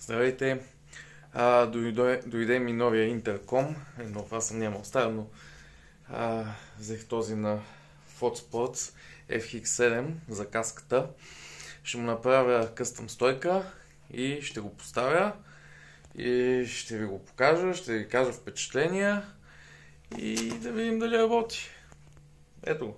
Здравейте! Дойде ми новия интерком. Нов, аз съм нямал стар, но взех този на FOTSPORTS FX7 за каската. Ще му направя къстъм стойка и ще го поставя и ще ви го покажа, ще ви кажа впечатления и да видим дали работи. Ето го.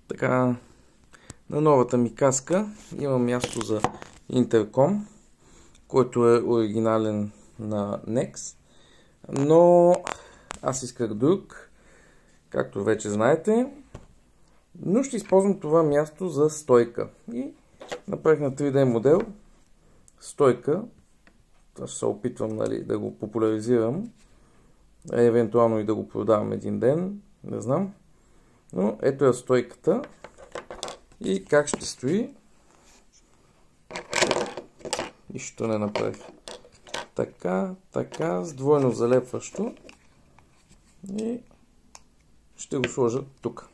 Така, на новата ми каска има място за интерком, който е оригинален на NEX, но аз исках друг, както вече знаете, но ще използвам това място за стойка и направих на 3D модел стойка. Това ще се опитвам, да го популяризирам, евентуално и да го продавам един ден, не знам. Но ето е стойката и как ще стои. Нищо не направих. Така, с двойно залепващо. И ще го сложа тук.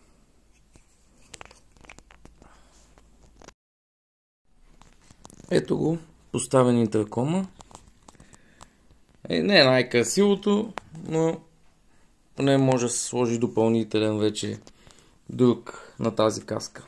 Ето го, поставен интеркома. Не е най-красивото, но поне може да се сложи допълнителен вече друг на тази каска.